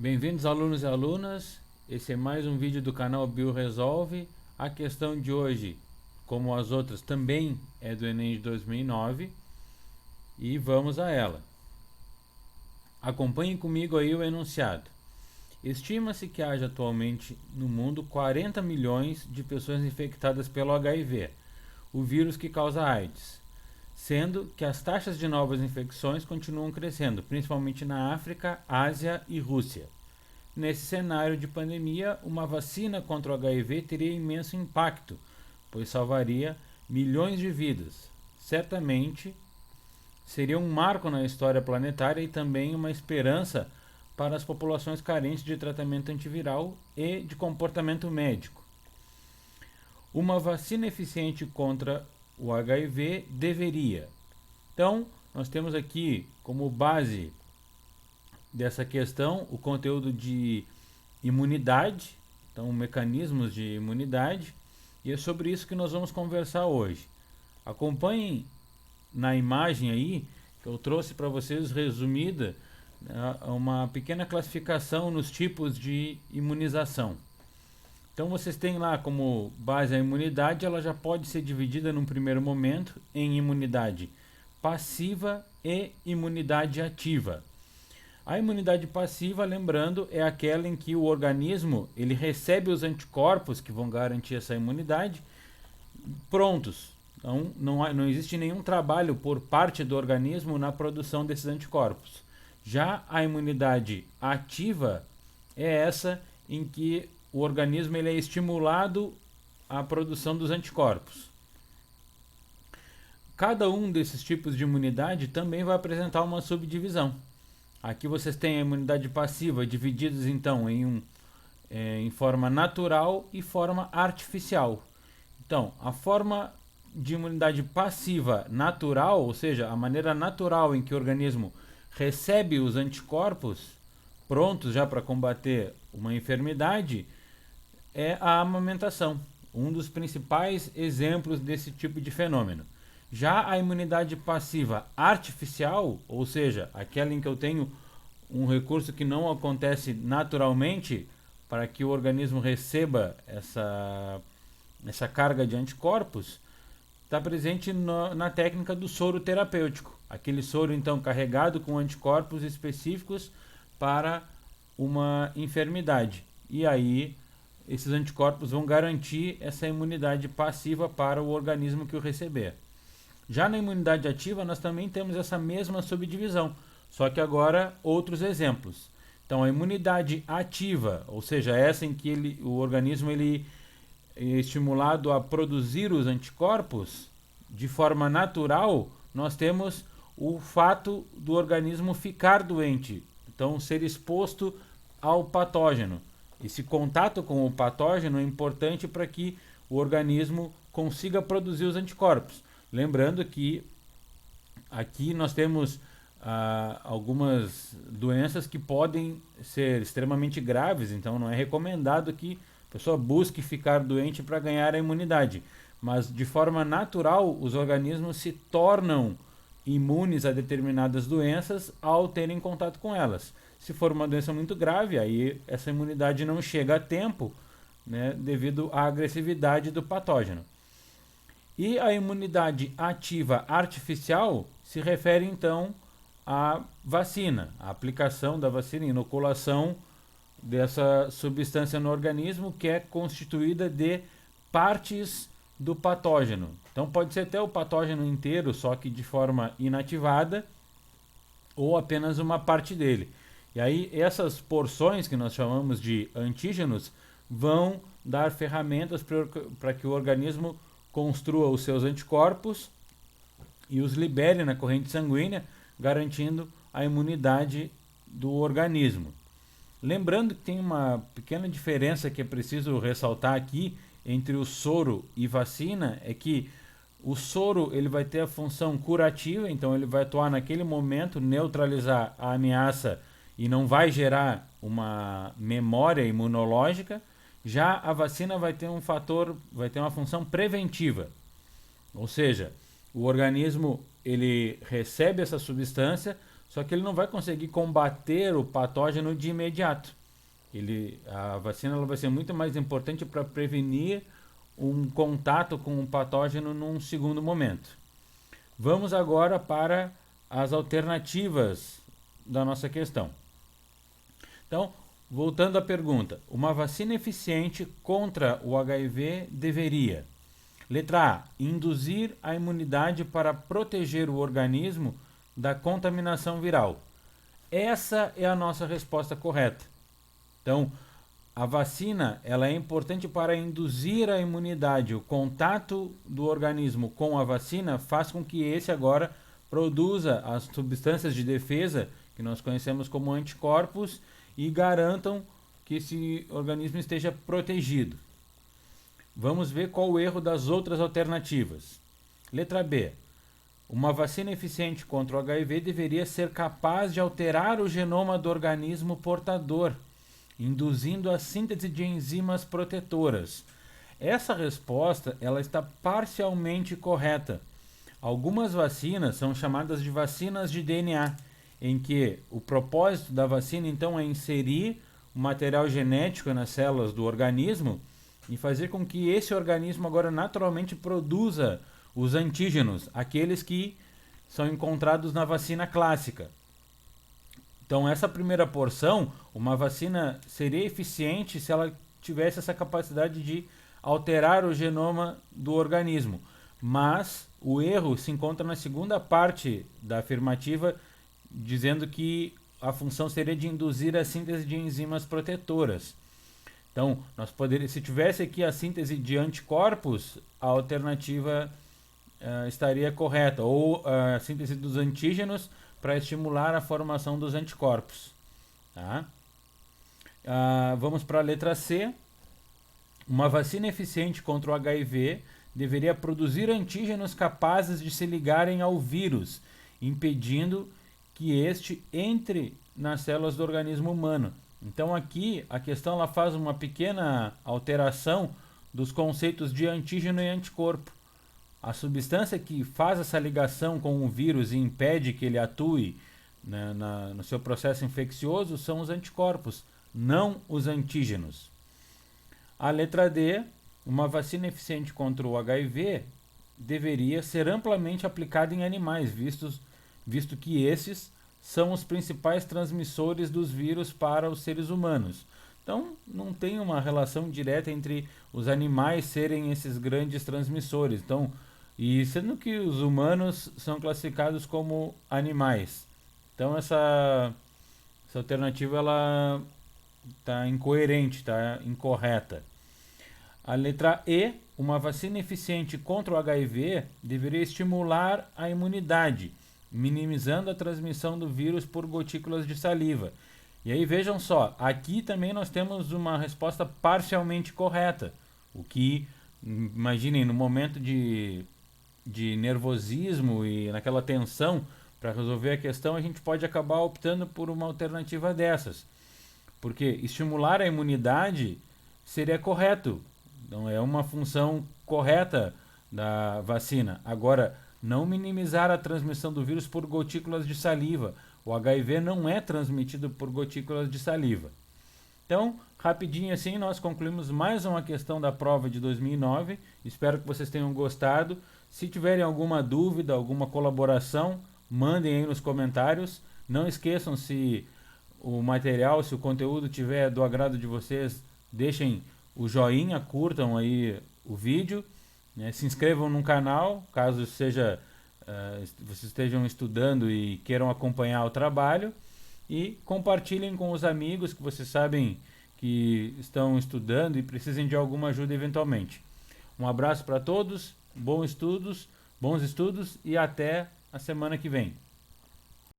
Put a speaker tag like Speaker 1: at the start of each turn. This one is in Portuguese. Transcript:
Speaker 1: Bem-vindos alunos e alunas, esse é mais um vídeo do canal BioResolve. A questão de hoje, como as outras, também é do Enem de 2009 e vamos a ela. Acompanhem comigo aí o enunciado. Estima-se que haja atualmente no mundo 40 milhões de pessoas infectadas pelo HIV, o vírus que causa AIDS, sendo que as taxas de novas infecções continuam crescendo, principalmente na África, Ásia e Rússia. Nesse cenário de pandemia, uma vacina contra o HIV teria imenso impacto, pois salvaria milhões de vidas. Certamente seria um marco na história planetária e também uma esperança para as populações carentes de tratamento antiviral e de comportamento médico. Uma vacina eficiente contra o HIV deveria. Então, nós temos aqui como base dessa questão o conteúdo de imunidade, então mecanismos de imunidade, e é sobre isso que nós vamos conversar hoje. Acompanhem na imagem aí, que eu trouxe para vocês resumida, uma pequena classificação nos tipos de imunização. Então vocês têm lá como base a imunidade, ela já pode ser dividida num primeiro momento em imunidade passiva e imunidade ativa. A imunidade passiva, lembrando, é aquela em que o organismo ele recebe os anticorpos que vão garantir essa imunidade prontos. Então não existe nenhum trabalho por parte do organismo na produção desses anticorpos. Já a imunidade ativa é essa em que o organismo ele é estimulado à produção dos anticorpos. Cada um desses tipos de imunidade também vai apresentar uma subdivisão. Aqui vocês têm a imunidade passiva divididos então em forma natural e forma artificial. Então, a forma de imunidade passiva natural, ou seja, a maneira natural em que o organismo recebe os anticorpos prontos já para combater uma enfermidade, é a amamentação, um dos principais exemplos desse tipo de fenômeno. Já a imunidade passiva artificial, ou seja, aquela em que eu tenho um recurso que não acontece naturalmente para que o organismo receba essa carga de anticorpos, está presente na técnica do soro terapêutico. Aquele soro, então, carregado com anticorpos específicos para uma enfermidade. E aí, esses anticorpos vão garantir essa imunidade passiva para o organismo que o receber. Já na imunidade ativa, nós também temos essa mesma subdivisão, só que agora outros exemplos. Então, a imunidade ativa, ou seja, essa em que o organismo ele é estimulado a produzir os anticorpos de forma natural, nós temos o fato do organismo ficar doente, então ser exposto ao patógeno. Esse contato com o patógeno é importante para que o organismo consiga produzir os anticorpos. Lembrando que aqui nós temos algumas doenças que podem ser extremamente graves, então não é recomendado que a pessoa busque ficar doente para ganhar a imunidade. Mas de forma natural, os organismos se tornam imunes a determinadas doenças ao terem contato com elas. Se for uma doença muito grave, aí essa imunidade não chega a tempo, né, devido à agressividade do patógeno. E a imunidade ativa artificial se refere então à vacina, à aplicação da vacina, inoculação dessa substância no organismo que é constituída de partes do patógeno. Então pode ser até o patógeno inteiro, só que de forma inativada, ou apenas uma parte dele. E aí essas porções que nós chamamos de antígenos vão dar ferramentas para que o organismo construa os seus anticorpos e os libere na corrente sanguínea, garantindo a imunidade do organismo. Lembrando que tem uma pequena diferença que é preciso ressaltar aqui entre o soro e vacina, é que o soro ele vai ter a função curativa, então ele vai atuar naquele momento, neutralizar a ameaça e não vai gerar uma memória imunológica. Já a vacina vai ter uma função preventiva, ou seja, o organismo ele recebe essa substância, só que ele não vai conseguir combater o patógeno de imediato. A vacina ela vai ser muito mais importante para prevenir um contato com o patógeno num segundo momento. Vamos agora para as alternativas da nossa questão. Então, voltando à pergunta, uma vacina eficiente contra o HIV deveria: letra A, induzir a imunidade para proteger o organismo da contaminação viral. Essa é a nossa resposta correta. Então, a vacina ela é importante para induzir a imunidade. O contato do organismo com a vacina faz com que esse agora produza as substâncias de defesa, que nós conhecemos como anticorpos, e garantam que esse organismo esteja protegido. Vamos ver qual o erro das outras alternativas. Letra B. Uma vacina eficiente contra o HIV deveria ser capaz de alterar o genoma do organismo portador, induzindo a síntese de enzimas protetoras. Essa resposta ela está parcialmente correta. Algumas vacinas são chamadas de vacinas de DNA, em que o propósito da vacina então é inserir o material genético nas células do organismo e fazer com que esse organismo agora naturalmente produza os antígenos, aqueles que são encontrados na vacina clássica. Então, essa primeira porção, uma vacina seria eficiente se ela tivesse essa capacidade de alterar o genoma do organismo. Mas o erro se encontra na segunda parte da afirmativa, dizendo que a função seria de induzir a síntese de enzimas protetoras. Então, se tivesse aqui a síntese de anticorpos, a alternativa estaria correta, ou a síntese dos antígenos para estimular a formação dos anticorpos. Tá? Vamos para a letra C. Uma vacina eficiente contra o HIV deveria produzir antígenos capazes de se ligarem ao vírus, impedindo que este entre nas células do organismo humano. Então aqui a questão ela faz uma pequena alteração dos conceitos de antígeno e anticorpo. A substância que faz essa ligação com o vírus e impede que ele atue no seu processo infeccioso são os anticorpos, não os antígenos. A letra D, uma vacina eficiente contra o HIV deveria ser amplamente aplicada em animais, visto que esses são os principais transmissores dos vírus para os seres humanos. Então, não tem uma relação direta entre os animais serem esses grandes transmissores. Então, e sendo que os humanos são classificados como animais. Então, essa alternativa ela está incoerente, está incorreta. A letra E, uma vacina eficiente contra o HIV deveria estimular a imunidade, minimizando a transmissão do vírus por gotículas de saliva. E aí vejam só, aqui também nós temos uma resposta parcialmente correta. O que, imaginem, no momento de nervosismo e naquela tensão para resolver a questão, a gente pode acabar optando por uma alternativa dessas. Porque estimular a imunidade seria correto. Então é uma função correta da vacina. Agora, não minimizar a transmissão do vírus por gotículas de saliva. O HIV não é transmitido por gotículas de saliva. Então, rapidinho assim, nós concluímos mais uma questão da prova de 2009. Espero que vocês tenham gostado. Se tiverem alguma dúvida, alguma colaboração, mandem aí nos comentários. Não esqueçam, se o material, se o conteúdo tiver do agrado de vocês, deixem o joinha, curtam aí o vídeo. Se inscrevam no canal, caso vocês estejam estudando e queiram acompanhar o trabalho, e compartilhem com os amigos que vocês sabem que estão estudando e precisem de alguma ajuda eventualmente. Um abraço para todos, bons estudos e até a semana que vem.